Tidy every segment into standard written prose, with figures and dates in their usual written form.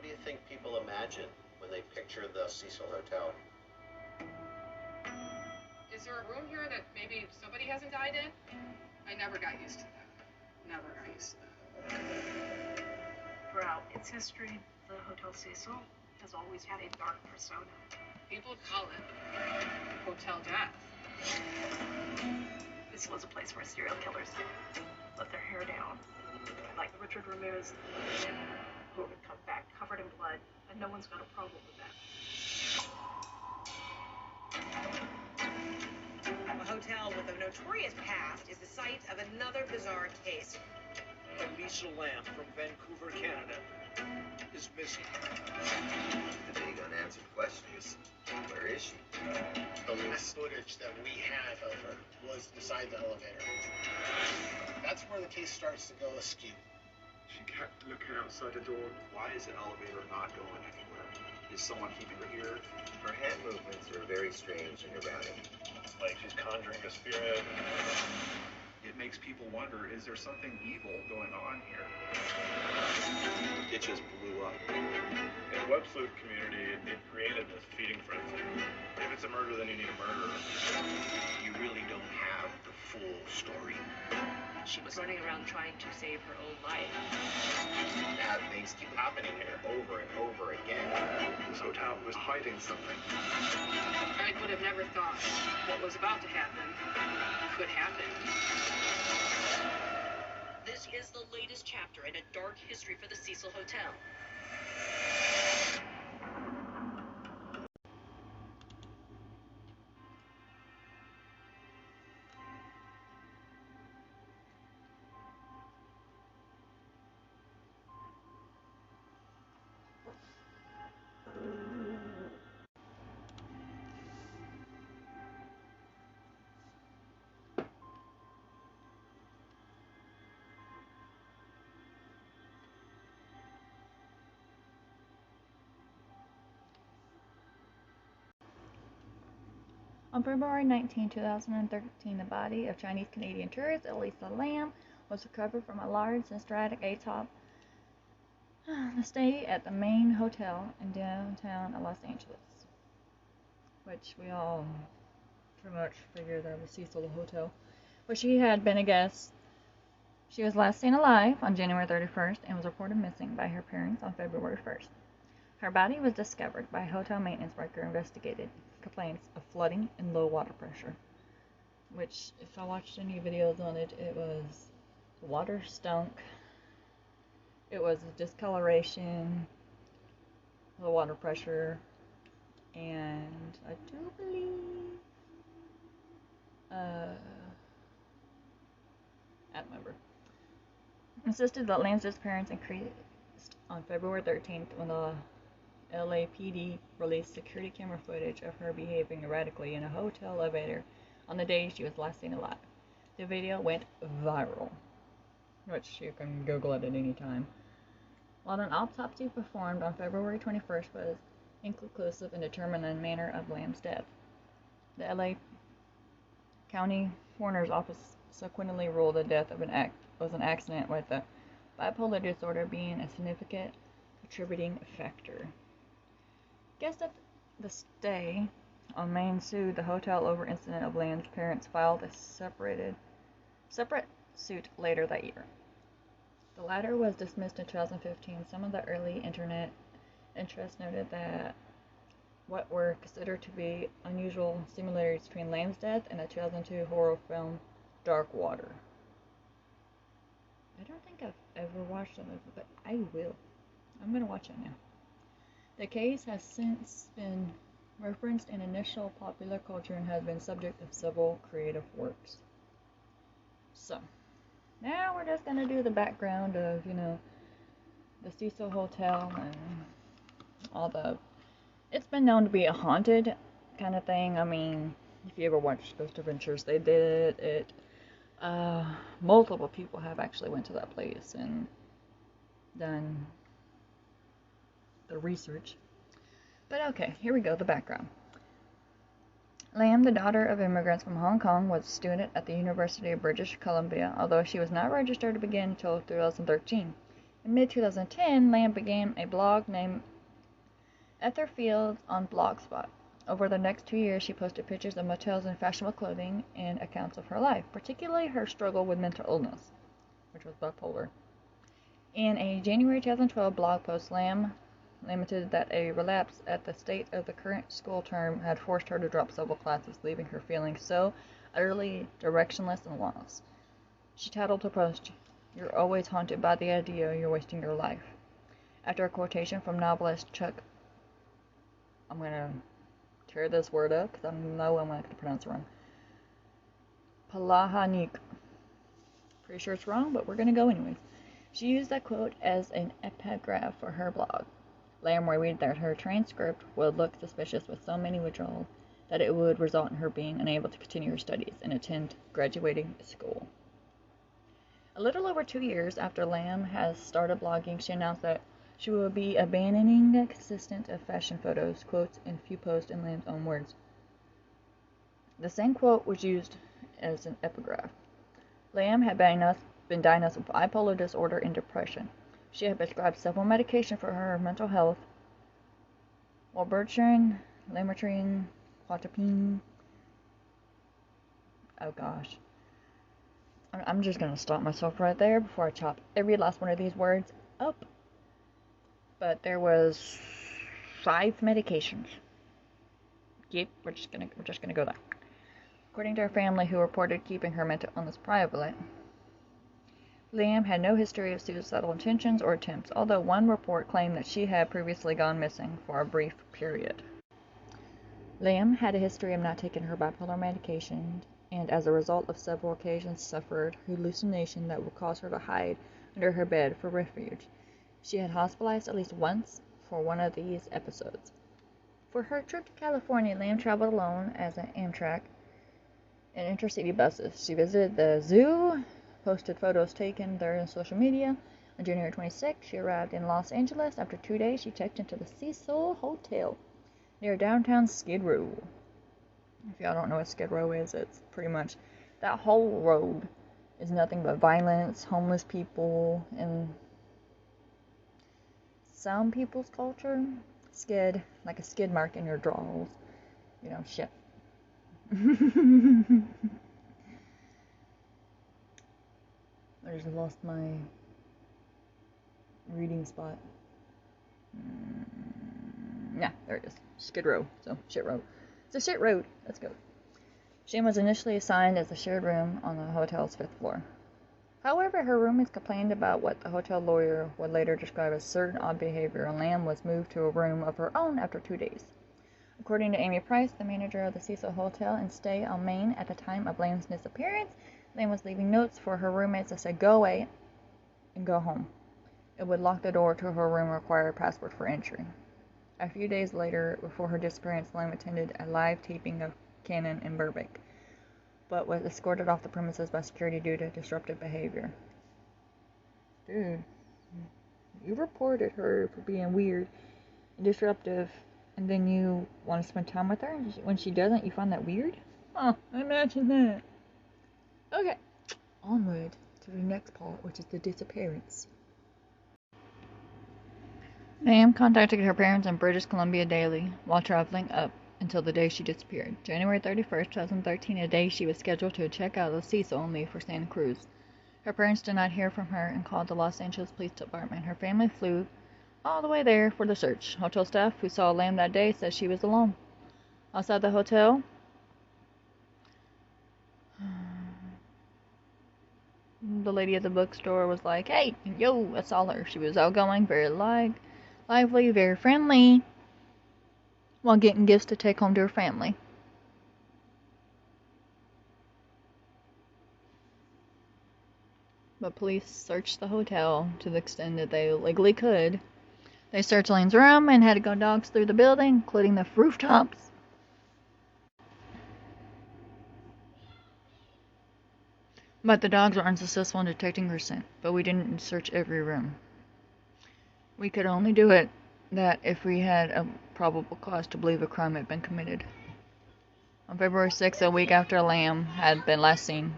do you think people imagine when they picture the Cecil Hotel? Is there a room here that maybe somebody hasn't died in? I never got used to that. Never got used to that. Throughout its history, the Hotel Cecil has always had a dark persona. People call it Hotel Death. This was a place where serial killers let their hair down, like Richard Ramirez, who would come back covered in blood, and no one's got a problem with that. A hotel with a notorious past is the site of another bizarre case. Elisa Lam from Vancouver, Canada, is missing. The big unanswered question is, where is she? The last footage that we had of her was inside the elevator. That's where the case starts to go askew. She kept looking outside the door. Why is the elevator not going anywhere? Is someone keeping her here? Her hand movements are very strange and erratic. It's like she's conjuring a spirit. It makes people wonder, is there something evil going on here? It just blew up. In the web sleuth community, it created this feeding frenzy. If it's a murder, then you need a murderer. You really don't have the full story. She was running around trying to save her own life. Bad things keep happening here over and over again. This hotel was hiding something. I would have never thought what was about to happen could happen. This is the latest chapter in a dark history for the Cecil Hotel. On February 19, 2013, the body of Chinese-Canadian tourist Elisa Lam was recovered from a large systratic atop the stay at the main hotel in downtown Los Angeles, which we all pretty much figured that was Cecil Hotel, where she had been a guest. She was last seen alive on January 31st and was reported missing by her parents on February 1st. Her body was discovered by a hotel maintenance worker who investigated complaints of flooding and low water pressure, which, if I watched any videos on it, it was water stunk, it was discoloration, low water pressure, and I do believe I don't remember. Insisted that Lam's disappearance increased on February 13th when the LAPD released security camera footage of her behaving erratically in a hotel elevator on the day she was last seen alive. The video went viral, which you can Google it at any time. While an autopsy performed on February 21st was inconclusive in determining the manner of Lam's death, the LA County Coroner's Office subsequently ruled the death was an accident, with the bipolar disorder being a significant contributing factor. Guests at the stay on Main sued the hotel over incident of Lam's parents filed a separate suit later that year. The latter was dismissed in 2015. Some of the early internet interests noted that what were considered to be unusual similarities between Lam's death and the 2002 horror film Dark Water. I don't think I've ever watched that movie, but I will. I'm going to watch it now. The case has since been referenced in initial popular culture and has been subject of several creative works. So, now we're just going to do the background of, the Cecil Hotel and all the... It's been known to be a haunted kind of thing. I mean, if you ever watched Ghost Adventures, they did it. Multiple people have actually went to that place and done the research. But okay, here we go, the background. Lam, the daughter of immigrants from Hong Kong, was a student at the University of British Columbia, although she was not registered to begin until 2013. In mid-2010, Lam began a blog named Ether Fields on Blogspot. Over the next 2 years, she posted pictures of motels and fashionable clothing and accounts of her life, particularly her struggle with mental illness, which was bipolar. In a January 2012 blog post, Lam lamented that a relapse at the state of the current school term had forced her to drop several classes, leaving her feeling so utterly directionless and lost. She titled her post, "You're always haunted by the idea you're wasting your life." After a quotation from novelist Chuck, I'm going to tear this word up because I know I'm not going to pronounce it wrong, Palahniuk. Pretty sure it's wrong, but we're going to go anyways. She used that quote as an epigraph for her blog. Lam worried that her transcript would look suspicious with so many withdrawals that it would result in her being unable to continue her studies and attend graduating school. A little over 2 years after Lam has started blogging, she announced that she will be abandoning the consistent of fashion photos, quotes, and few posts in Lam's own words. The same quote was used as an epigraph. Lam had been diagnosed with bipolar disorder and depression. She had prescribed several medications for her mental health: Wellbutrin, Lamotrigine, Quetiapine. Oh gosh. I'm just going to stop myself right there before I chop every last one of these words up. But there was 5 medications. Yep, we're just gonna go there. According to her family, who reported keeping her mental illness private, Lam had no history of suicidal intentions or attempts, although one report claimed that she had previously gone missing for a brief period. Lam had a history of not taking her bipolar medication, and as a result of several occasions suffered hallucination that would cause her to hide under her bed for refuge. She had hospitalized at least once for one of these episodes. For her trip to California, Lam traveled alone as an Amtrak and intercity buses. She visited the zoo, posted photos taken there on social media. On January 26, she arrived in Los Angeles. After 2 days, she checked into the Cecil Hotel near downtown Skid Row. If y'all don't know what Skid Row is, it's pretty much that whole road is nothing but violence, homeless people, and some people's culture. Skid, like a skid mark in your drawers. You know, shit. I just lost my reading spot. Yeah, there it is. Skid Row. So, shit road. It's a shit road. Let's go. She was initially assigned as a shared room on the hotel's 5th floor. However, her roommates complained about what the hotel lawyer would later describe as certain odd behavior, and Lam was moved to a room of her own after 2 days. According to Amy Price, the manager of the Cecil Hotel and stay on Main at the time of Lam's disappearance, Lam was leaving notes for her roommates that said, "Go away and go home." It would lock the door to her room and require a password for entry. A few days later, before her disappearance, Lam attended a live taping of Cannon in Burbank, but was escorted off the premises by security due to disruptive behavior. Dude, you reported her for being weird and disruptive, and then you want to spend time with her, and when she doesn't, you find that weird? Oh, imagine that. Okay, onward to the next part, which is the disappearance. Lam contacted her parents in British Columbia daily while traveling up until the day she disappeared. January 31st, 2013, a day she was scheduled to check out of Cecil and leave for Santa Cruz. Her parents did not hear from her and called the Los Angeles Police Department. Her family flew all the way there for the search. Hotel staff who saw Lam that day said she was alone. Outside the hotel, the lady at the bookstore was like, "Hey, yo, I saw her. She was outgoing, very lively, very friendly, while getting gifts to take home to her family." But police searched the hotel to the extent that they legally could. They searched Lam's room and had to go dogs through the building, including the rooftops. But the dogs were unsuccessful in detecting her scent, but we didn't search every room. We could only do it that if we had a probable cause to believe a crime had been committed. On February 6th, a week after Lam had been last seen,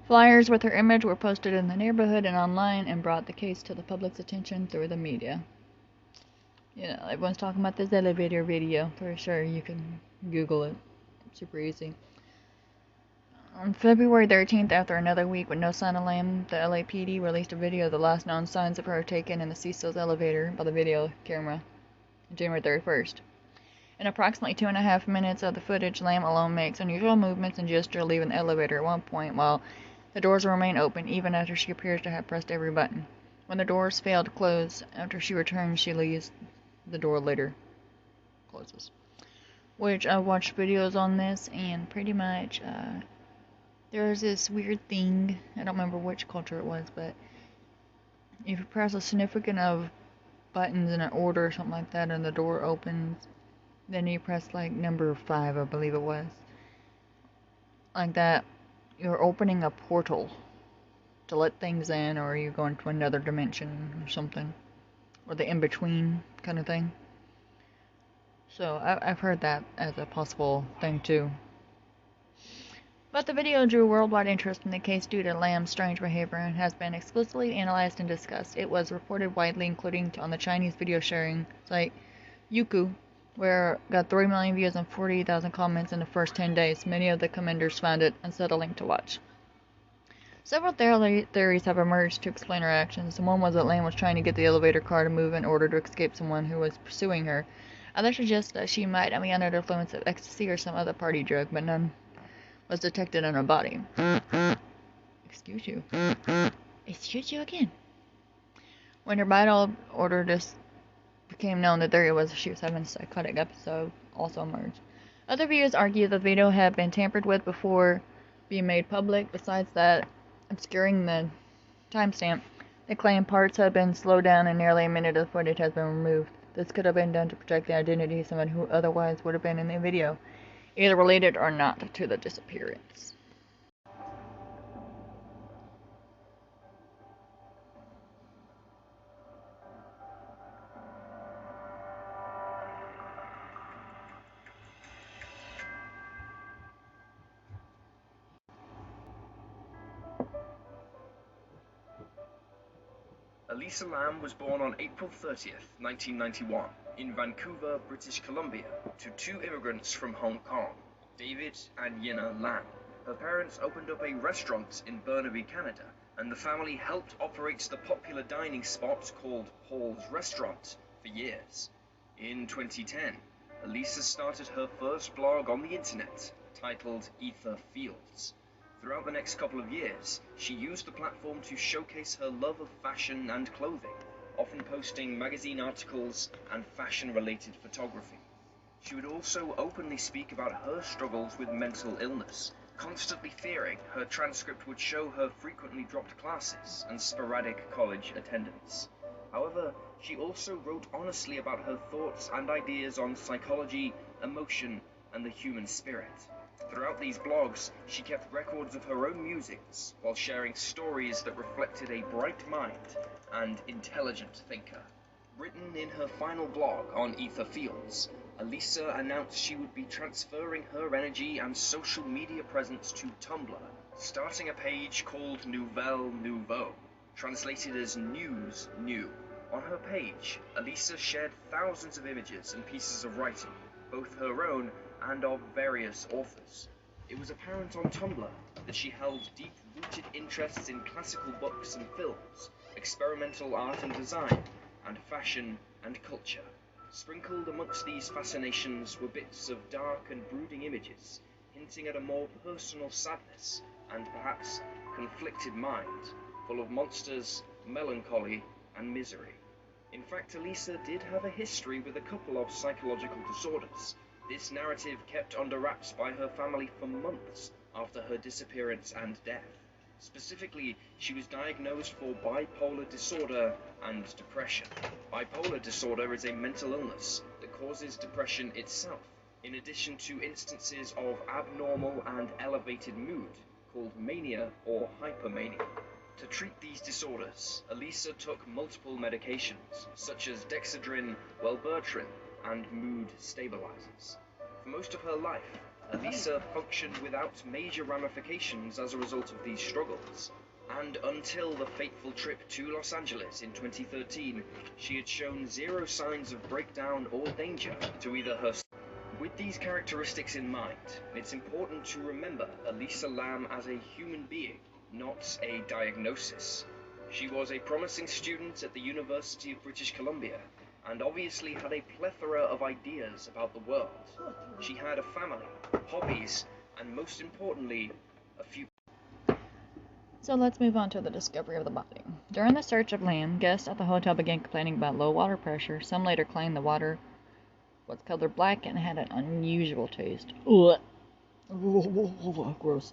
Flyers with her image were posted in the neighborhood and online and brought the case to the public's attention through the media. You know, everyone's talking about this elevator video. For sure, you can Google it. Super easy. On February 13th, after another week with no sign of Lam, the LAPD released a video of the last known signs of her taken in the Cecil's elevator by the video camera on January 31st. In approximately 2.5 minutes of the footage, Lam alone makes unusual movements and gestures leaving the elevator at one point, while the doors remain open even after she appears to have pressed every button. When the doors fail to close after she returns, she leaves. The door later closes. Which I watched videos on this, and pretty much there's this weird thing. I don't remember which culture it was, but if you press a significant of buttons in an order or something like that, and the door opens, then you press like number 5, I believe it was, like that, you're opening a portal to let things in, or you go into another dimension or something, or the in-between kind of thing. So I've heard that as a possible thing too. But the video drew worldwide interest in the case due to Lam's strange behavior and has been explicitly analyzed and discussed. It was reported widely, including on the Chinese video sharing site Youku, where it got 3 million views and 40,000 comments in the first 10 days. Many of the commenters found it unsettling to watch. Several theories have emerged to explain her actions. One was that Lam was trying to get the elevator car to move in order to escape someone who was pursuing her. Others suggest that she might be under the influence of ecstasy or some other party drug, but none was detected in her body. Excuse you. Excuse you again. When her vital order just became known, the theory was she was having a psychotic episode also emerged. Other viewers argue the video had been tampered with before being made public. Besides that, obscuring the timestamp, they claim parts have been slowed down and nearly a minute of the footage has been removed. This could have been done to protect the identity of someone who otherwise would have been in the video, either related or not to the disappearance. Elisa Lam was born on April 30th, 1991, in Vancouver, British Columbia, to 2 immigrants from Hong Kong, David and Yina Lam. Her parents opened up a restaurant in Burnaby, Canada, and the family helped operate the popular dining spot called Paul's Restaurant for years. In 2010, Elisa started her first blog on the internet, titled Ether Fields. Throughout the next couple of years, she used the platform to showcase her love of fashion and clothing, often posting magazine articles and fashion-related photography. She would also openly speak about her struggles with mental illness, constantly fearing her transcript would show her frequently dropped classes and sporadic college attendance. However, she also wrote honestly about her thoughts and ideas on psychology, emotion, and the human spirit. Throughout these blogs, she kept records of her own musings, while sharing stories that reflected a bright mind and intelligent thinker. Written in her final blog on Ether Fields, Elisa announced she would be transferring her energy and social media presence to Tumblr, starting a page called Nouvelle Nouveau, translated as News New. On her page, Elisa shared thousands of images and pieces of writing, both her own and of various authors. It was apparent on Tumblr that she held deep-rooted interests in classical books and films, experimental art and design, and fashion and culture. Sprinkled amongst these fascinations were bits of dark and brooding images, hinting at a more personal sadness and perhaps conflicted mind, full of monsters, melancholy, and misery. In fact, Elisa did have a history with a couple of psychological disorders. This narrative kept under wraps by her family for months after her disappearance and death. Specifically, she was diagnosed for bipolar disorder and depression. Bipolar disorder is a mental illness that causes depression itself, in addition to instances of abnormal and elevated mood, called mania or hypermania. To treat these disorders, Elisa took multiple medications, such as Dexedrine, Wellbutrin, and mood stabilizers. For most of her life, Elisa functioned without major ramifications as a result of these struggles, and until the fateful trip to Los Angeles in 2013, she had shown zero signs of breakdown or danger to either herself. With these characteristics in mind, it's important to remember Elisa Lam as a human being, not a diagnosis. She was a promising student at the University of British Columbia, and obviously had a plethora of ideas about the world. She had a family, hobbies, and most importantly, a few... So let's move on to the discovery of the body. During the search of Lam, guests at the hotel began complaining about low water pressure. Some later claimed the water was colored black and had an unusual taste. Ugh. Gross.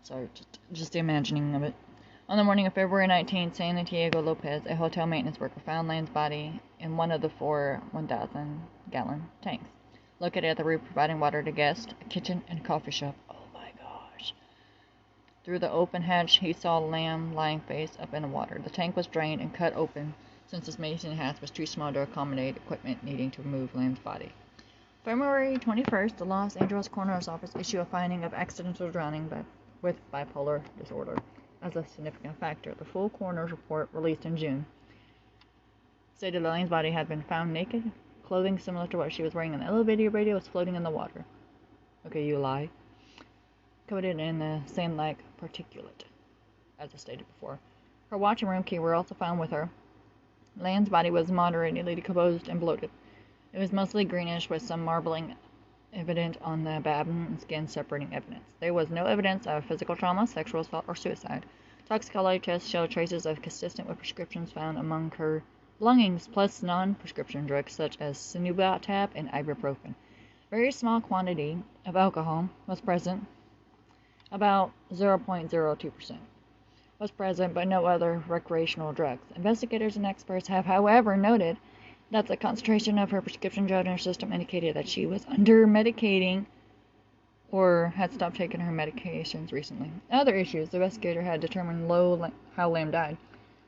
Sorry, just the imagining of it. On the morning of February 19, San Diego Lopez, a hotel maintenance worker, found Lam's body in one of the 4 1,000-gallon tanks, located at the roof, providing water to guests, a kitchen, and a coffee shop. Oh my gosh. Through the open hatch, he saw Lam lying face up in the water. The tank was drained and cut open since his mason hatch was too small to accommodate equipment needing to remove Lam's body. February 21st, the Los Angeles Coroner's Office issued a finding of accidental drowning with bipolar disorder as a significant factor. The full coroner's report, released in June, stated that Lane's body had been found naked. Clothing similar to what she was wearing in the elevator radio was floating in the water. Okay, you lie. Coated in a sand-like particulate, as I stated before. Her watch and room key were also found with her. Lane's body was moderately decomposed and bloated. It was mostly greenish, with some marbling evident on the abdomen and skin separating evidence. There was no evidence of physical trauma, sexual assault, or suicide. Toxicology tests showed traces of consistent with prescriptions found among her belongings, plus non-prescription drugs such as cinubatab and ibuprofen. A very small quantity of alcohol was present, about 0.02%, was present, but no other recreational drugs. Investigators and experts have, however, noted that the concentration of her prescription drug in her system indicated that she was under-medicating or had stopped taking her medications recently. Other issues, the investigator had determined how Lam died,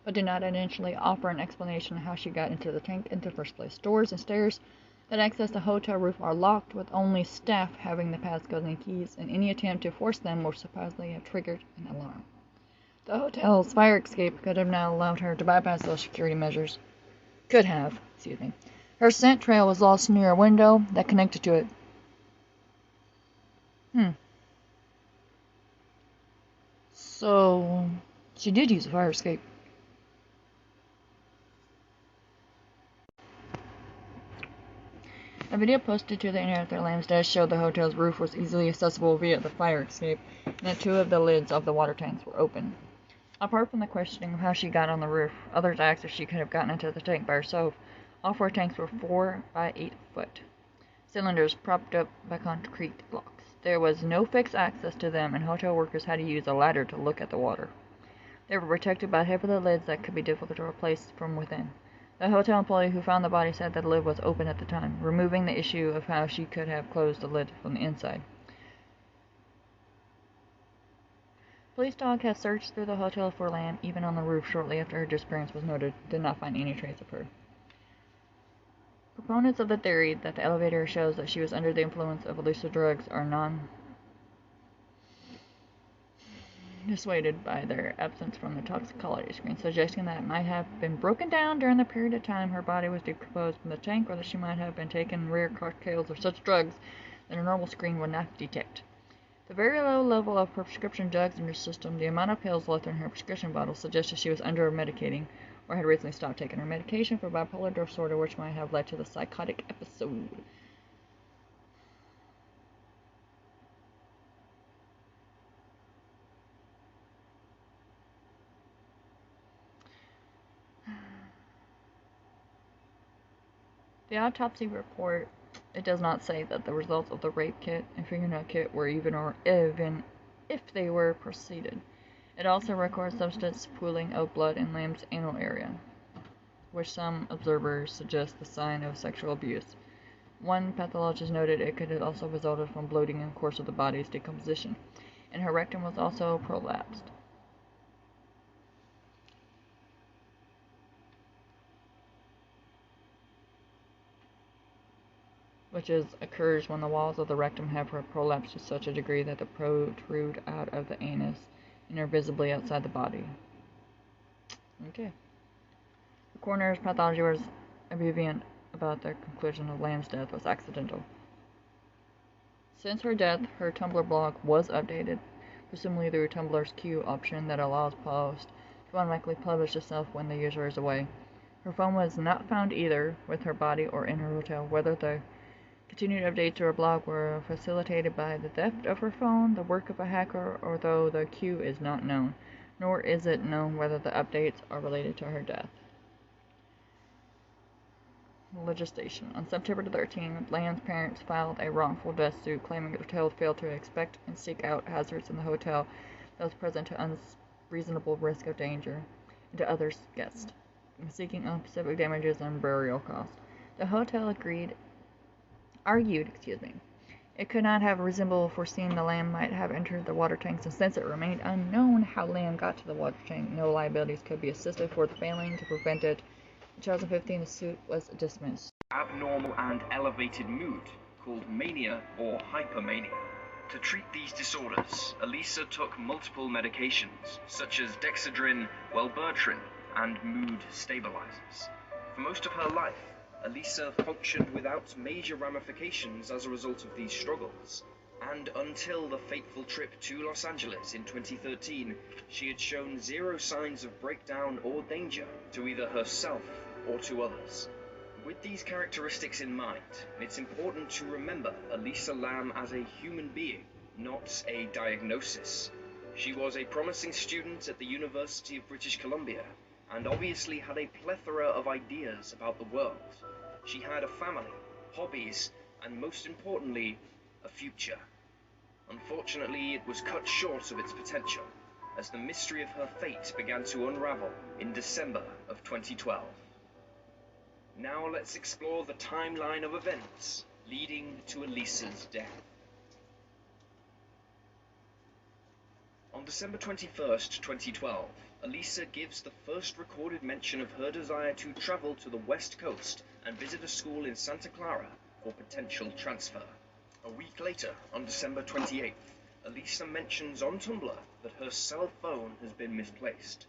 but did not initially offer an explanation of how she got into the tank in the first place. Doors and stairs that access the hotel roof are locked, with only staff having the passcodes and keys, and any attempt to force them would supposedly have triggered an alarm. The hotel's fire escape could have not allowed her to bypass those security measures. Her scent trail was lost near a window that connected to it. So, she did use a fire escape. A video posted to the internet after Lam's death showed the hotel's roof was easily accessible via the fire escape, and that 2 of the lids of the water tanks were open. Apart from the questioning of how she got on the roof, others asked if she could have gotten into the tank by herself. All 4 tanks were 4 by 8 foot cylinders propped up by concrete blocks. There was no fixed access to them, and hotel workers had to use a ladder to look at the water. They were protected by heavy lids that could be difficult to replace from within. The hotel employee who found the body said that the lid was open at the time, removing the issue of how she could have closed the lid from the inside. Police dog has searched through the hotel for Lam, even on the roof shortly after her disappearance was noted, did not find any trace of her. Proponents of the theory that the elevator shows that she was under the influence of illicit drugs are dissuaded by their absence from the toxicology screen, suggesting that it might have been broken down during the period of time her body was decomposed from the tank, or that she might have been taking rare cocktails of such drugs that a normal screen would not detect. The very low level of prescription drugs in her system, the amount of pills left in her prescription bottle, suggested she was under-medicating or had recently stopped taking her medication for bipolar disorder, which might have led to the psychotic episode. The autopsy report, it does not say that the results of the rape kit and fingernail kit were even if they were preceded. It also records substance pooling of blood in Lam's anal area, which some observers suggest the sign of sexual abuse. One pathologist noted it could have also resulted from bloating in the course of the body's decomposition, and her rectum was also prolapsed. which occurs when the walls of the rectum have prolapsed to such a degree that they protrude out of the anus and are visibly outside the body. Okay. The coroner's pathology was ambivalent about their conclusion that Lam's death was accidental. Since her death, her Tumblr blog was updated, presumably through Tumblr's queue option that allows posts to automatically publish itself when the user is away. Her phone was not found either with her body or in her hotel. Whether the continued updates to her blog were facilitated by the theft of her phone, the work of a hacker, or though the queue is not known, nor is it known whether the updates are related to her death. Legislation. On September 13th, Lam's parents filed a wrongful death suit claiming the hotel failed to expect and seek out hazards in the hotel that was present to unreasonable risk of danger and to other guests, seeking specific damages and burial costs. The hotel argued, it could not have reasonably foreseen the Lamb might have entered the water tanks, and since it remained unknown how Lamb got to the water tank, no liabilities could be assessed for the failing to prevent it. In 2015, the suit was dismissed. Abnormal and elevated mood, called mania or hypermania. To treat these disorders, Elisa took multiple medications, such as Dexedrine, Wellbutrin, and mood stabilizers. For most of her life, Elisa functioned without major ramifications as a result of these struggles, and until the fateful trip to Los Angeles in 2013, she had shown zero signs of breakdown or danger to either herself or to others. With these characteristics in mind, it's important to remember Elisa Lam as a human being, not a diagnosis. She was a promising student at the University of British Columbia, and obviously had a plethora of ideas about the world. She had a family, hobbies, and most importantly, a future. Unfortunately, it was cut short of its potential, as the mystery of her fate began to unravel in December of 2012. Now let's explore the timeline of events leading to Elisa's death. On December 21st, 2012, Elisa gives the first recorded mention of her desire to travel to the West Coast and visit a school in Santa Clara for potential transfer. A week later, on December 28th, Elisa mentions on Tumblr that her cell phone has been misplaced.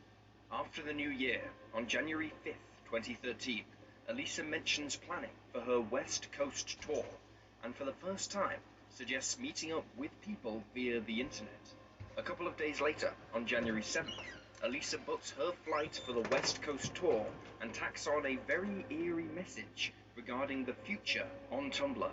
After the new year, on January 5th, 2013, Elisa mentions planning for her West Coast tour, and for the first time, suggests meeting up with people via the internet. A couple of days later, on January 7th, Elisa books her flight for the West Coast tour and tacks on a very eerie message regarding the future on Tumblr.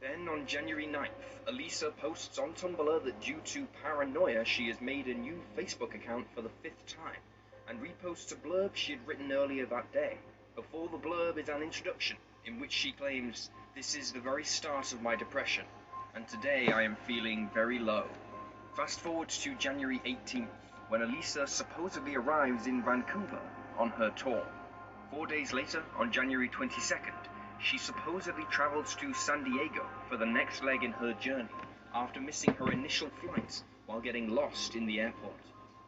Then, on January 9th, Elisa posts on Tumblr that due to paranoia she has made a new Facebook account for the 5th time, and reposts a blurb she had written earlier that day. Before the blurb is an introduction, in which she claims, "This is the very start of my depression, and today I am feeling very low." Fast forward to January 18th, when Elisa supposedly arrives in Vancouver on her tour. 4 days later, on January 22nd, she supposedly travels to San Diego for the next leg in her journey, after missing her initial flight while getting lost in the airport.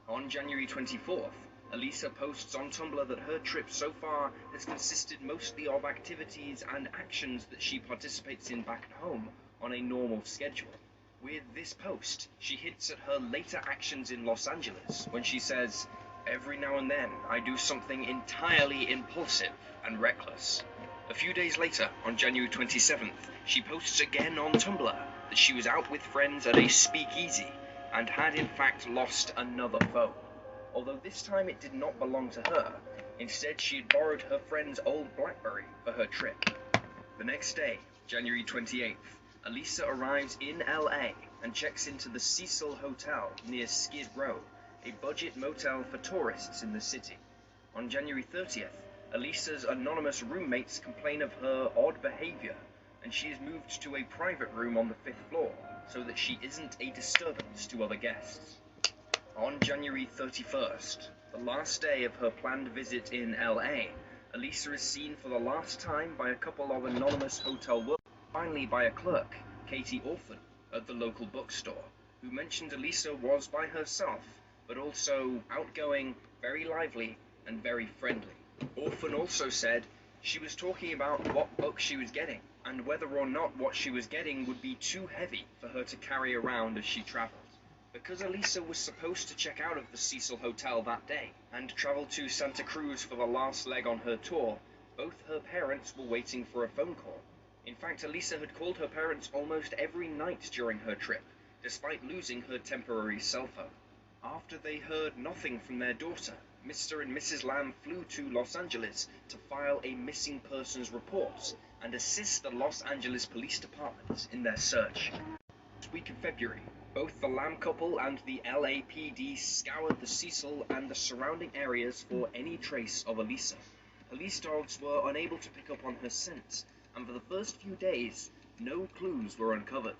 On January 24th, Elisa posts on Tumblr that her trip so far has consisted mostly of activities and actions that she participates in back at home on a normal schedule. With this post, she hints at her later actions in Los Angeles when she says, "Every now and then I do something entirely impulsive and reckless." A few days later, on January 27th, she posts again on Tumblr that she was out with friends at a speakeasy and had in fact lost another phone. Although this time it did not belong to her. Instead, she had borrowed her friend's old BlackBerry for her trip. The next day, January 28th, Elisa arrives in LA and checks into the Cecil Hotel near Skid Row, a budget motel for tourists in the city. On January 30th, Elisa's anonymous roommates complain of her odd behavior, and she is moved to a private room on the 5th floor so that she isn't a disturbance to other guests. On January 31st, the last day of her planned visit in LA, Elisa is seen for the last time by a couple of anonymous hotel workers, finally by a clerk, Katie Orphan, at the local bookstore, who mentioned Elisa was by herself, but also outgoing, very lively, and very friendly. Orphan also said She was talking about what book she was getting, and whether or not what she was getting would be too heavy for her to carry around as she travelled. Because Elisa was supposed to check out of the Cecil Hotel that day, and travel to Santa Cruz for the last leg on her tour, both her parents were waiting for a phone call. In fact, Elisa had called her parents almost every night during her trip, despite losing her temporary cell phone. After they heard nothing from their daughter, Mr. and Mrs. Lam flew to Los Angeles to file a missing persons report and assist the Los Angeles Police Department in their search. This week of February, both the Lam couple and the LAPD scoured the Cecil and the surrounding areas for any trace of Elisa. Police dogs were unable to pick up on her scent, and for the first few days, no clues were uncovered.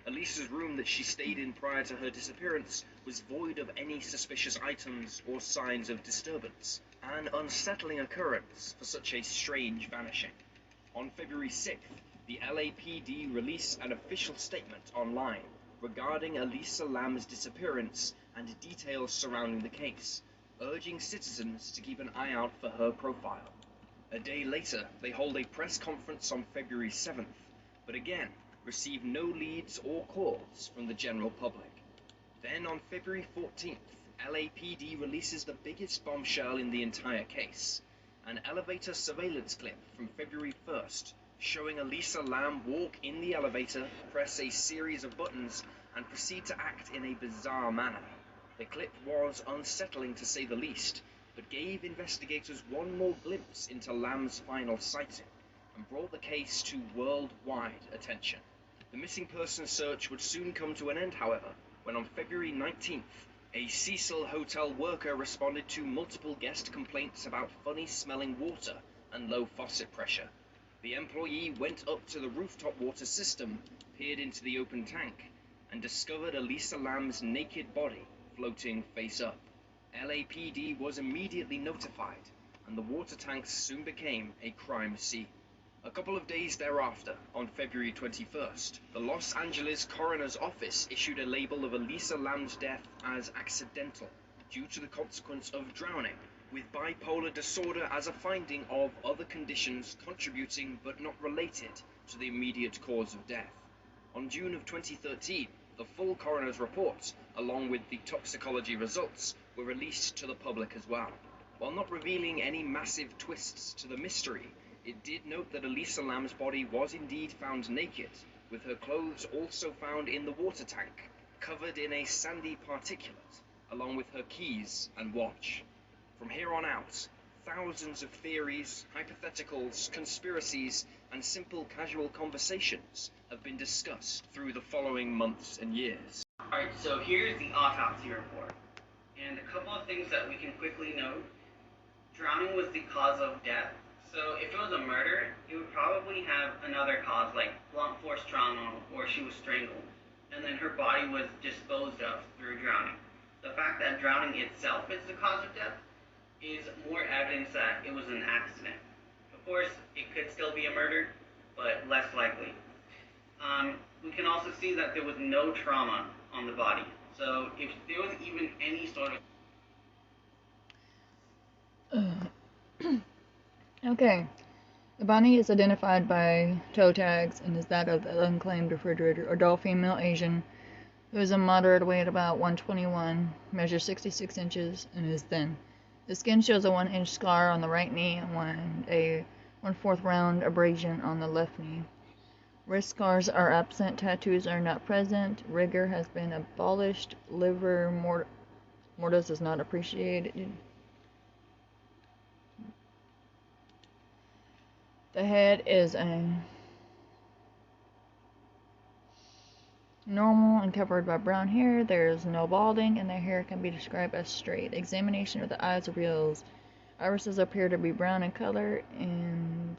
Elisa's room that she stayed in prior to her disappearance was void of any suspicious items or signs of disturbance, an unsettling occurrence for such a strange vanishing. On February 6th, the LAPD released an official statement online regarding Elisa Lam's disappearance and details surrounding the case, urging citizens to keep an eye out for her profile. A day later, they hold a press conference on February 7th, but again, received no leads or calls from the general public. Then on February 14th, LAPD releases the biggest bombshell in the entire case, an elevator surveillance clip from February 1st, showing Elisa Lam walk in the elevator, press a series of buttons, and proceed to act in a bizarre manner. The clip was unsettling to say the least, but gave investigators one more glimpse into Lam's final sighting, and brought the case to worldwide attention. The missing person search would soon come to an end, however, when on February 19th, a Cecil hotel worker responded to multiple guest complaints about funny-smelling water and low faucet pressure. The employee went up to the rooftop water system, peered into the open tank, and discovered Elisa Lam's naked body floating face up. LAPD was immediately notified, and the water tanks soon became a crime scene. A couple of days thereafter, on February 21st, the Los Angeles Coroner's Office issued a label of Elisa Lam's death as accidental, due to the consequence of drowning, with bipolar disorder as a finding of other conditions contributing but not related to the immediate cause of death. On June of 2013, the full coroner's report, along with the toxicology results, were released to the public as well. While not revealing any massive twists to the mystery, it did note that Elisa Lam's body was indeed found naked, with her clothes also found in the water tank, covered in a sandy particulate, along with her keys and watch. From here on out, thousands of theories, hypotheticals, conspiracies, and simple casual conversations have been discussed through the following months and years. Alright, so here's the autopsy report. And a couple of things that we can quickly note. Drowning was the cause of death. So if it was a murder, it would probably have another cause, like blunt force trauma, or she was strangled, and then her body was disposed of through drowning. The fact that drowning itself is the cause of death is more evidence that it was an accident. Of course, it could still be a murder, but less likely. We can also see that there was no trauma on the body. So if there was even any sort of... Okay. The body is identified by toe tags and is that of the unclaimed refrigerator adult female Asian who is a moderate weight, about 121, measures 66 inches, and is thin. The skin shows a 1-inch scar on the right knee and a 1/4 round abrasion on the left knee. Wrist scars are absent, tattoos are not present, rigor has been abolished, livor mortis is not appreciated. The head is a normal and covered by brown hair. There is no balding, and the hair can be described as straight. Examination of the eyes reveals irises appear to be brown in color, and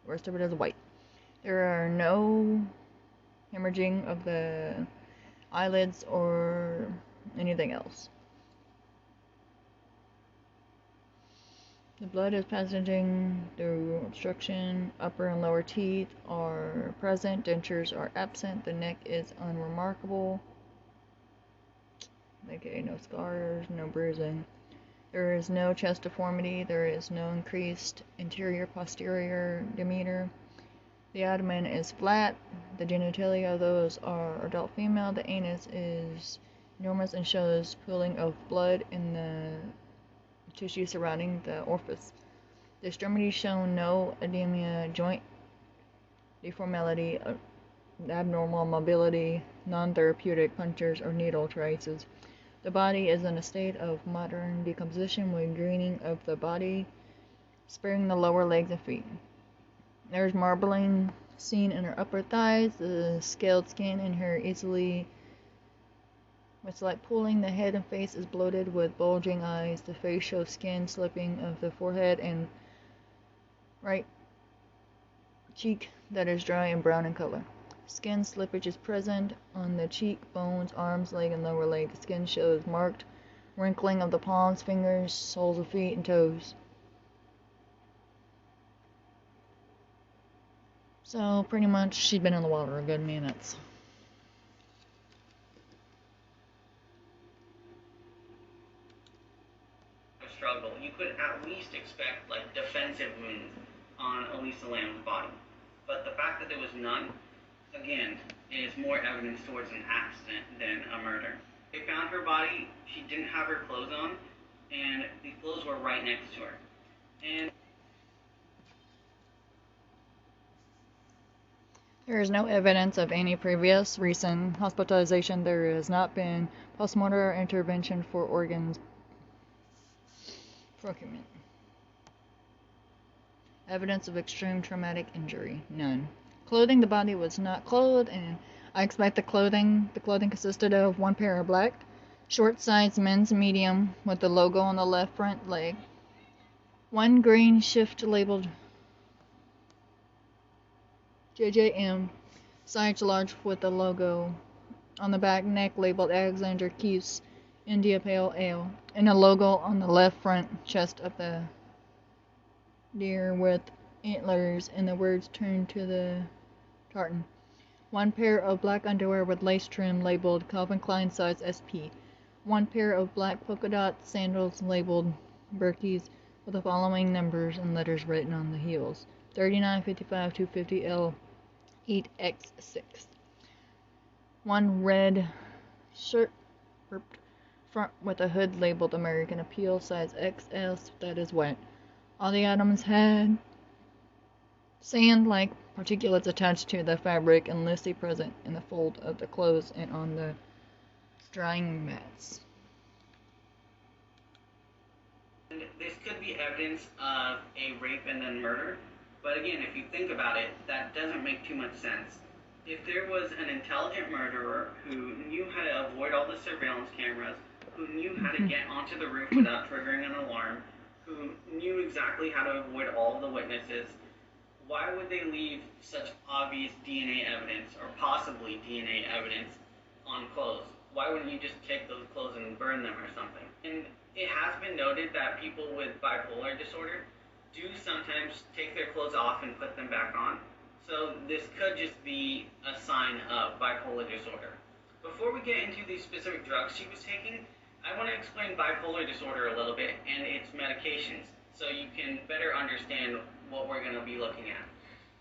the rest of it is white. There are no hemorrhaging of the eyelids or anything else. The blood is passaging through obstruction. Upper and lower teeth are present. Dentures are absent. The neck is unremarkable. Okay, no scars, no bruising. There is no chest deformity. There is no increased anterior-posterior demeanor. The abdomen is flat. The genitalia of those are adult female. The anus is enormous and shows pooling of blood in the tissue surrounding the orifice. The extremities show no edema, joint deformality, abnormal mobility, non-therapeutic punctures or needle traces. The body is in a state of modern decomposition with greening of the body, sparing the lower legs and feet. There's marbling seen in her upper thighs, the scaled skin in her easily with slight pooling. The head and face is bloated with bulging eyes. The face shows skin slipping of the forehead and right cheek that is dry and brown in color. Skin slippage is present on the cheek, bones, arms, leg, and lower leg. The skin shows marked wrinkling of the palms, fingers, soles of feet, and toes. So pretty much she'd been in the water a good minute. Struggle. You could at least expect like defensive wounds on Elisa Lam's body. But the fact that there was none, again, is more evidence towards an accident than a murder. They found her body, she didn't have her clothes on, and the clothes were right next to her. And there is no evidence of any previous recent hospitalization. There has not been postmortem intervention for organs procurement. Evidence of extreme traumatic injury, none. Clothing, the body was not clothed, and I expect the clothing consisted of one pair of black, short-sized men's medium with the logo on the left front leg, one green shift labeled JJM, size large with the logo on the back neck labeled Alexander Keith's India Pale Ale, and a logo on the left front chest of the deer with antlers and the words turned to the tartan. One pair of black underwear with lace trim labeled Calvin Klein size SP. One pair of black polka dot sandals labeled Berkeys with the following numbers and letters written on the heels: 39, 55, 250L, 8X6. One red shirt front with a hood labeled American Appeal size XS that is wet. All the items had sand-like particulates attached to the fabric and loosely present in the fold of the clothes and on the drying mats. this could be evidence of a rape and then murder, but again, if you think about it, that doesn't make too much sense. If there was an intelligent murderer who knew how to avoid all the surveillance cameras, who knew how to get onto the roof without triggering an alarm, who knew exactly how to avoid all the witnesses, why would they leave such obvious DNA evidence, or possibly DNA evidence, on clothes? Why wouldn't you just take those clothes and burn them or something? And it has been noted that people with bipolar disorder do sometimes take their clothes off and put them back on. So this could just be a sign of bipolar disorder. Before we get into the specific drugs she was taking, I want to explain bipolar disorder a little bit and its medications so you can better understand what we're going to be looking at.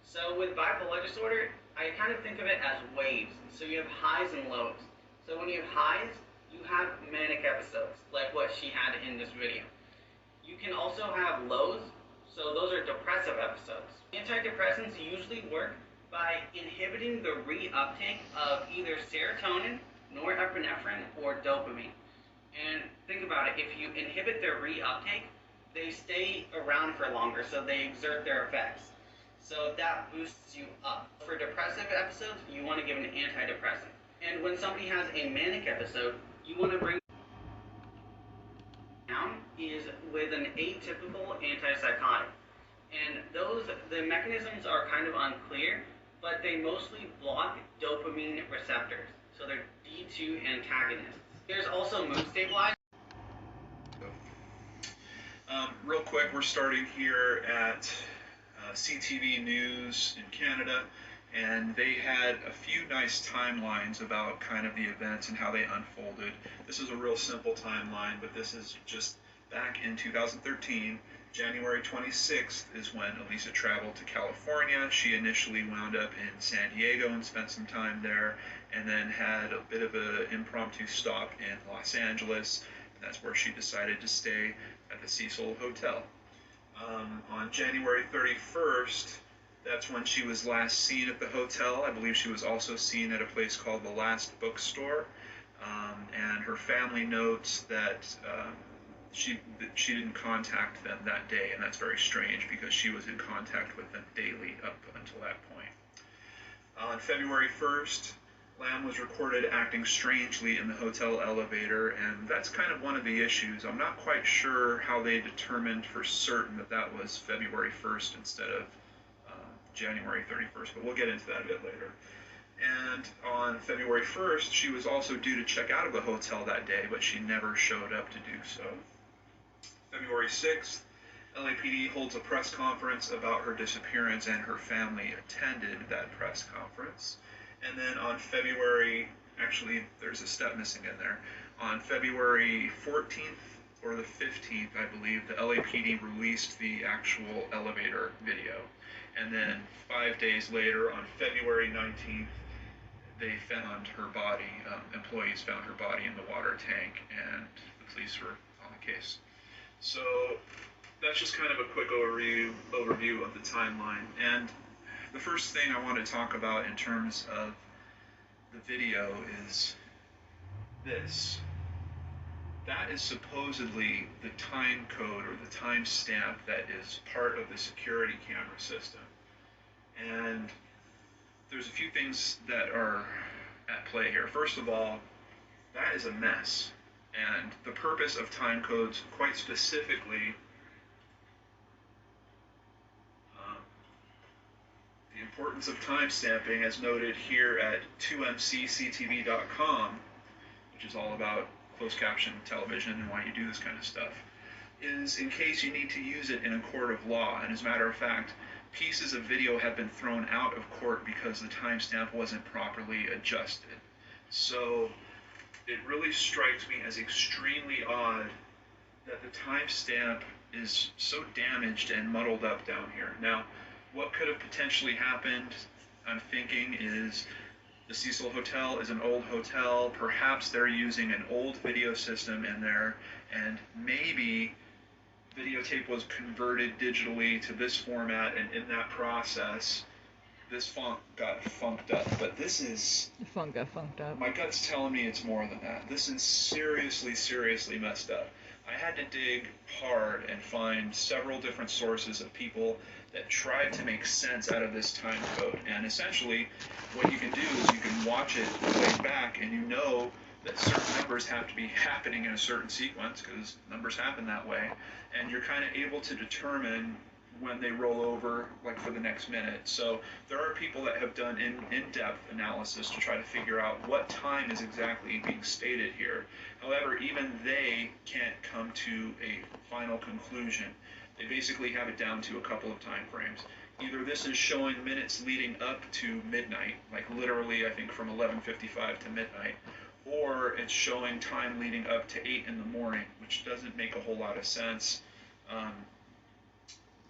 So with bipolar disorder, I kind of think of it as waves. So you have highs and lows. So when you have highs, you have manic episodes, like what she had in this video. You can also have lows, so those are depressive episodes. Antidepressants usually work by inhibiting the reuptake of either serotonin, norepinephrine, or dopamine. And think about it, if you inhibit their reuptake, they stay around for longer, so they exert their effects. So that boosts you up. For depressive episodes, you want to give an antidepressant. And when somebody has a manic episode, you want to bring down is with an atypical antipsychotic. And the mechanisms are kind of unclear, but they mostly block dopamine receptors. So they're D2 antagonists. There's also mood stabilizers. Real quick, we're starting here at CTV News in Canada, and they had a few nice timelines about kind of the events and how they unfolded. This is a real simple timeline, but this is just back in 2013, January 26th is when Elisa traveled to California. She initially wound up in San Diego and spent some time there, and then had a bit of an impromptu stop in Los Angeles, and that's where she decided to stay at the Cecil Hotel. On January 31st, that's when she was last seen at the hotel. I believe she was also seen at a place called the Last Bookstore, and her family notes that she didn't contact them that day, and that's very strange because she was in contact with them daily up until that point. On February 1st, Lam was recorded acting strangely in the hotel elevator, and that's kind of one of the issues. I'm not quite sure how they determined for certain that that was February 1st instead of January 31st, but we'll get into that a bit later. And on February 1st, she was also due to check out of the hotel that day, but she never showed up to do so. February 6th, LAPD holds a press conference about her disappearance, and her family attended that press conference. And then on February, actually there's a step missing in there, on February 14th or the 15th, I believe, the LAPD released the actual elevator video. And then 5 days later, on February 19th, they found her body, employees found her body in the water tank, and the police were on the case. So that's just kind of a quick overview of the timeline. And the first thing I want to talk about in terms of the video is this. That is supposedly the time code or the time stamp that is part of the security camera system. And there's a few things that are at play here. First of all, that is a mess. And the purpose of time codes, quite specifically, the importance of time stamping, as noted here at 2mcctv.com, which is all about closed caption television and why you do this kind of stuff, is in case you need to use it in a court of law. And as a matter of fact, pieces of video have been thrown out of court because the timestamp wasn't properly adjusted. So it really strikes me as extremely odd that the timestamp is so damaged and muddled up down here. Now, what could have potentially happened, I'm thinking, is the Cecil Hotel is an old hotel. Perhaps they're using an old video system in there, and maybe videotape was converted digitally to this format, and in that process, this font got funked up. But this is... The font got funked up. My gut's telling me it's more than that. This is seriously, seriously messed up. I had to dig hard and find several different sources of people that tried to make sense out of this time code. And essentially, what you can do is you can watch it play back, and you know that certain numbers have to be happening in a certain sequence because numbers happen that way. And you're kind of able to determine when they roll over, like for the next minute. So there are people that have done in-depth analysis to try to figure out what time is exactly being stated here. However, even they can't come to a final conclusion. They basically have it down to a couple of time frames. Either this is showing minutes leading up to midnight, like literally I think from 11:55 to midnight, or it's showing time leading up to 8 in the morning, which doesn't make a whole lot of sense.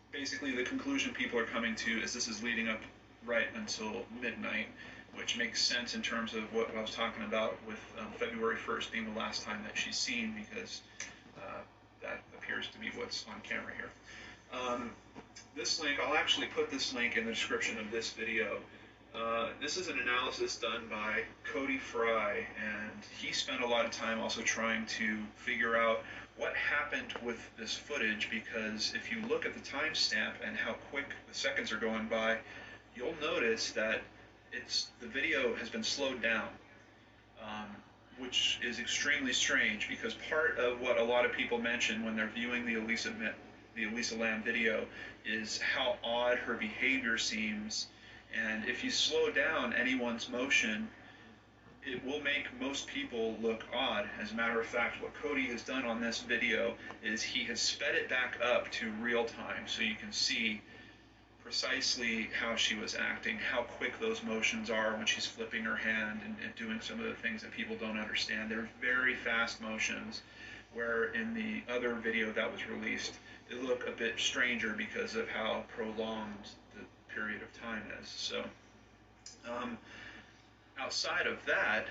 Basically, the conclusion people are coming to is this is leading up right until midnight, which makes sense in terms of what I was talking about with February 1st being the last time that she's seen, because that appears to be what's on camera here. This link, I'll actually put this link in the description of this video. This is an analysis done by Cody Fry, and he spent a lot of time also trying to figure out what happened with this footage, because if you look at the timestamp and how quick the seconds are going by, you'll notice that the video has been slowed down, which is extremely strange, because part of what a lot of people mention when they're viewing the Elisa Lam video is how odd her behavior seems. And if you slow down anyone's motion, it will make most people look odd. As a matter of fact, what Cody has done on this video is he has sped it back up to real time, so you can see precisely how she was acting, how quick those motions are when she's flipping her hand and doing some of the things that people don't understand. They're very fast motions, where in the other video that was released, it looked a bit stranger because of how prolonged the period of time is. So, outside of that,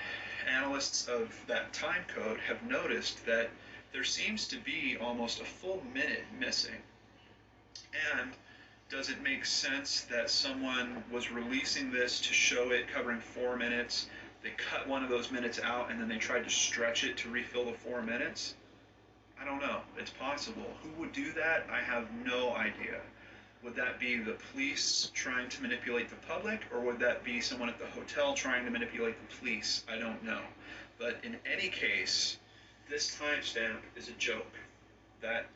analysts of that time code have noticed that there seems to be almost a full minute missing. And does it make sense that someone was releasing this to show it covering 4 minutes, they cut one of those minutes out, and then they tried to stretch it to refill the 4 minutes? I don't know. It's possible. Who would do that? I have no idea. Would that be the police trying to manipulate the public, or would that be someone at the hotel trying to manipulate the police? I don't know. But in any case, this timestamp is a joke. That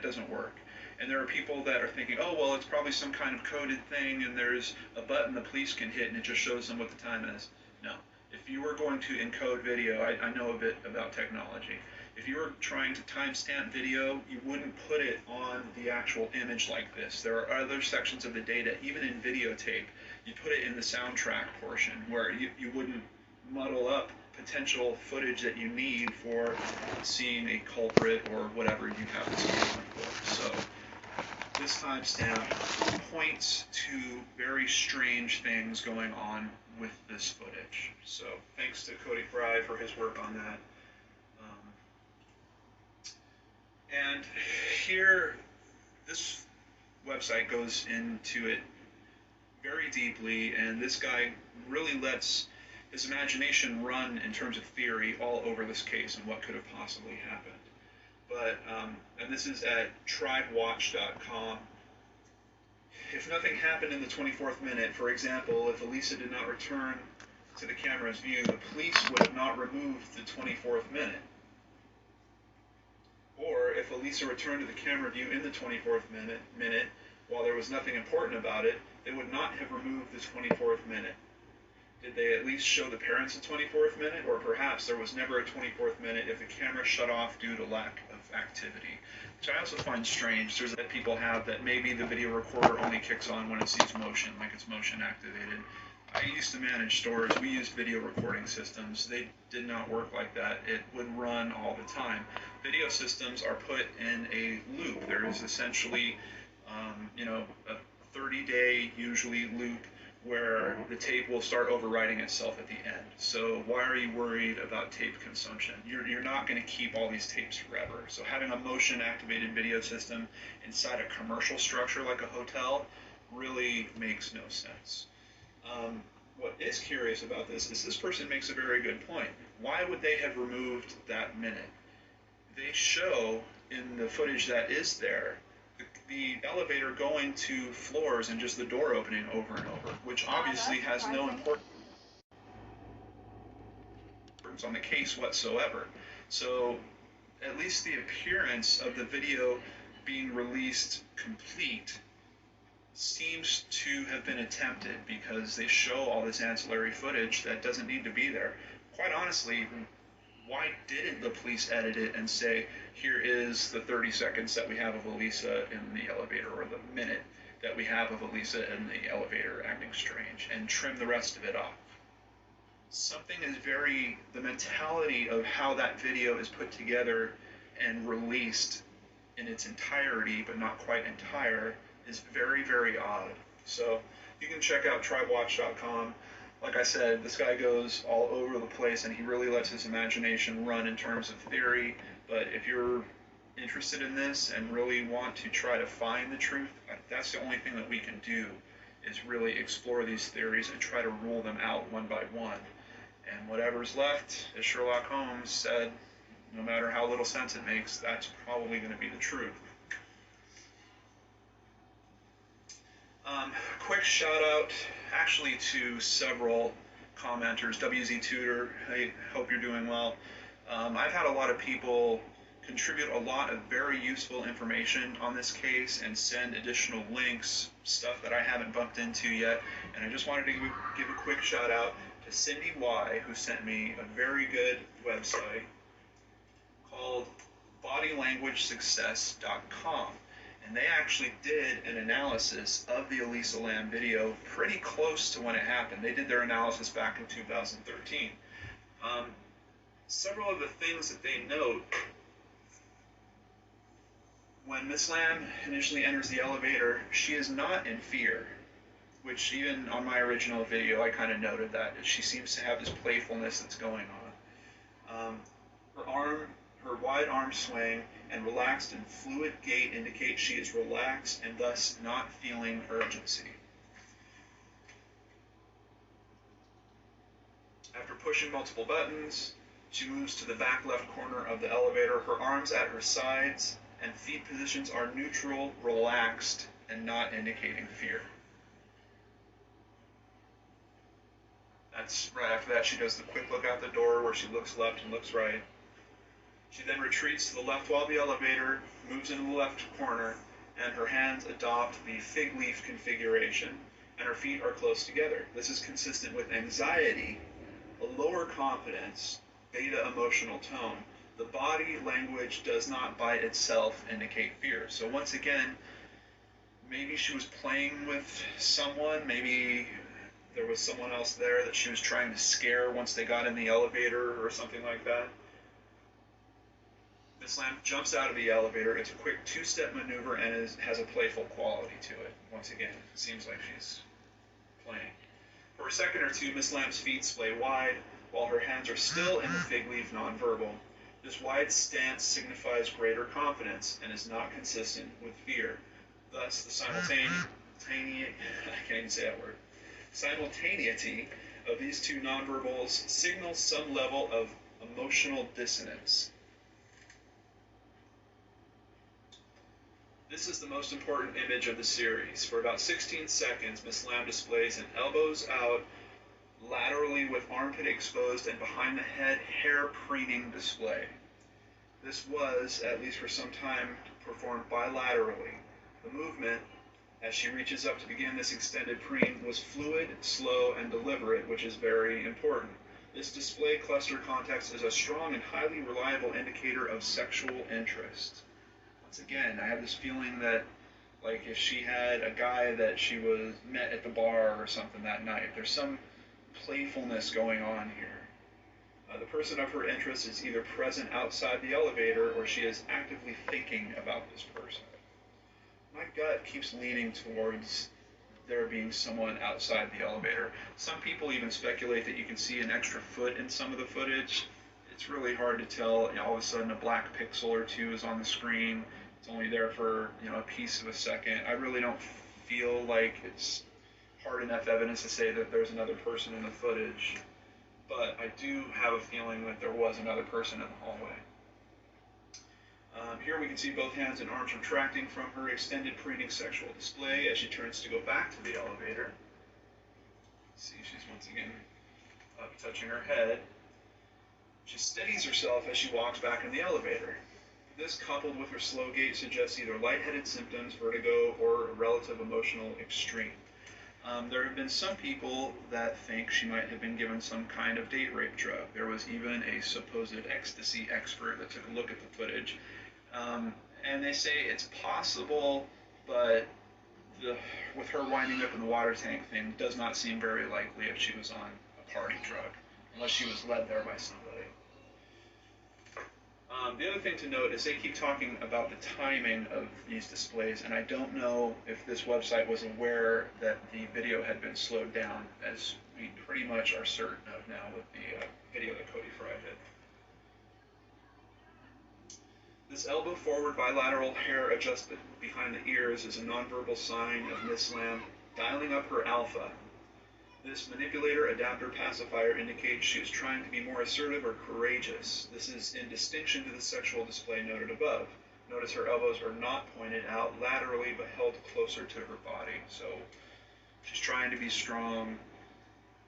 doesn't work. And there are people that are thinking, oh, well, it's probably some kind of coded thing, and there's a button the police can hit, and it just shows them what the time is. No. If you were going to encode video, I know a bit about technology. If you were trying to timestamp video, you wouldn't put it on the actual image like this. There are other sections of the data, even in videotape, you put it in the soundtrack portion, where you wouldn't muddle up potential footage that you need for seeing a culprit or whatever you have this camera for. So this timestamp points to very strange things going on with this footage. So thanks to Cody Fry for his work on that. And here, this website goes into it very deeply, and this guy really lets his imagination run in terms of theory all over this case and what could have possibly happened. But, and this is at tribewatch.com. If nothing happened in the 24th minute, for example, if Elisa did not return to the camera's view, the police would have not removed the 24th minute. Or if Elisa returned to the camera view in the 24th minute, while there was nothing important about it, they would not have removed the 24th minute. Did they at least show the parents the 24th minute? Or perhaps there was never a 24th minute if the camera shut off due to lack of activity. Which I also find strange. There's that people have that maybe the video recorder only kicks on when it sees motion, like it's motion activated. I used to manage stores. We used video recording systems. They did not work like that. It would run all the time. Video systems are put in a loop. There is essentially, a 30-day usually loop where the tape will start overwriting itself at the end. So why are you worried about tape consumption? You're not going to keep all these tapes forever. So having a motion-activated video system inside a commercial structure like a hotel really makes no sense. What is curious about this is this person makes a very good point. Why would they have removed that minute? They show in the footage that is there the elevator going to floors and just the door opening over and over, which obviously has no importance on the case whatsoever. So at least the appearance of the video being released complete seems to have been attempted because they show all this ancillary footage that doesn't need to be there. Quite honestly, why didn't the police edit it and say, here is the 30 seconds that we have of Elisa in the elevator, or the minute that we have of Elisa in the elevator acting strange, and trim the rest of it off? Something is the mentality of how that video is put together and released in its entirety, but not quite entire, is very, very odd. So you can check out tribewatch.com. Like I said, this guy goes all over the place, and he really lets his imagination run in terms of theory. But if you're interested in this and really want to try to find the truth, that's the only thing that we can do, is really explore these theories and try to rule them out one by one. And whatever's left, as Sherlock Holmes said, no matter how little sense it makes, that's probably going to be the truth. Quick shout out actually to several commenters. WZ Tutor, I hope you're doing well. I've had a lot of people contribute a lot of very useful information on this case and send additional links, stuff that I haven't bumped into yet. And I just wanted to give a quick shout out to Cindy Y, who sent me a very good website called bodylanguagesuccess.com. And they actually did an analysis of the Elisa Lam video pretty close to when it happened. They did their analysis back in 2013. Several of the things that they note When Miss Lam initially enters the elevator, she is not in fear, which even on my original video I kind of noted that she seems to have this playfulness that's going on. Her wide arm swing and relaxed and fluid gait indicate she is relaxed and thus not feeling urgency. After pushing multiple buttons, she moves to the back left corner of the elevator. Her arms at her sides and feet positions are neutral, relaxed, and not indicating fear. That's right after that she does the quick look out the door where she looks left and looks right. She then retreats to the left wall of the elevator, moves into the left corner, and her hands adopt the fig leaf configuration, and her feet are close together. This is consistent with anxiety, a lower confidence, beta emotional tone. The body language does not by itself indicate fear. So once again, maybe she was playing with someone, maybe there was someone else there that she was trying to scare once they got in the elevator or something like that. Miss Lam jumps out of the elevator. It's a quick two-step maneuver and has a playful quality to it. Once again, it seems like she's playing. For a second or two, Miss Lam's feet splay wide, while her hands are still in the fig leaf nonverbal. This wide stance signifies greater confidence and is not consistent with fear. Thus, the simultaneity of these two nonverbals signals some level of emotional dissonance. This is the most important image of the series. For about 16 seconds, Miss Lam displays an elbows out, laterally with armpit exposed and behind the head, hair preening display. This was, at least for some time, performed bilaterally. The movement, as she reaches up to begin this extended preen, was fluid, slow, and deliberate, which is very important. This display cluster context is a strong and highly reliable indicator of sexual interest. Once again, I have this feeling that, like, if she had a guy that she was met at the bar or something that night, there's some playfulness going on here. The person of her interest is either present outside the elevator or she is actively thinking about this person. My gut keeps leaning towards there being someone outside the elevator. Some people even speculate that you can see an extra foot in some of the footage. It's really hard to tell. All of a sudden a black pixel or two is on the screen. It's only there for a piece of a second. I really don't feel like it's hard enough evidence to say that there's another person in the footage. But I do have a feeling that there was another person in the hallway. Here we can see both hands and arms retracting from her extended preening sexual display as she turns to go back to the elevator. See, she's once again up touching her head. She steadies herself as she walks back in the elevator. This, coupled with her slow gait, suggests either lightheaded symptoms, vertigo, or a relative emotional extreme. There have been some people that think she might have been given some kind of date rape drug. There was even a supposed ecstasy expert that took a look at the footage. And they say it's possible, but with her winding up in the water tank thing, does not seem very likely if she was on a party drug, unless she was led there by somebody. The other thing to note is they keep talking about the timing of these displays, and I don't know if this website was aware that the video had been slowed down, as we pretty much are certain of now with the video that Cody Fry did. This elbow forward bilateral hair adjustment behind the ears is a nonverbal sign of Miss Lam dialing up her alpha. This manipulator, adapter, pacifier indicates she is trying to be more assertive or courageous. This is in distinction to the sexual display noted above. Notice her elbows are not pointed out laterally but held closer to her body. So she's trying to be strong.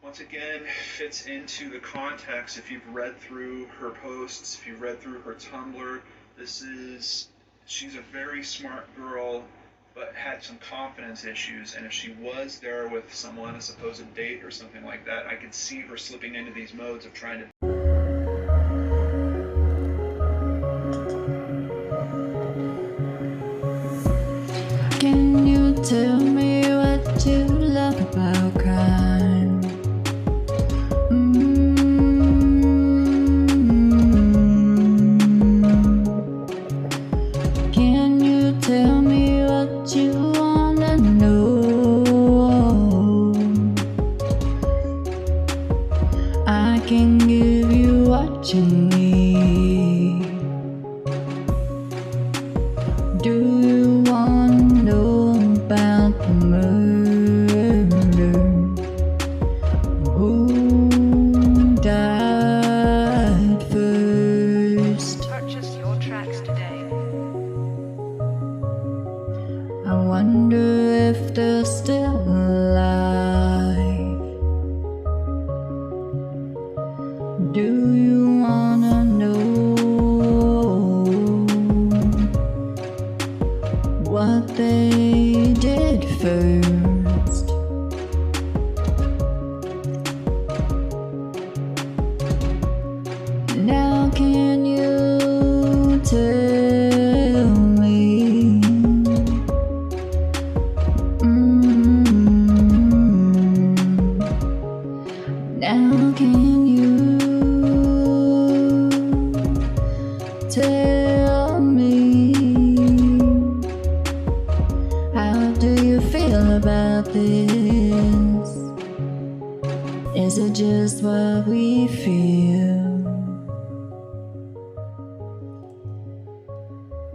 Once again, fits into the context. If you've read through her posts, if you've read through her Tumblr, she's a very smart girl, but had some confidence issues, and if she was there with someone, a supposed date or something like that, I could see her slipping into these modes of trying to... Can you tell me what you love about crime? Can you I wonder if they're still alive. Do you wanna know what they did first? Now can you tell me? Now can you tell me? How do you feel about this? Is it just what we feel?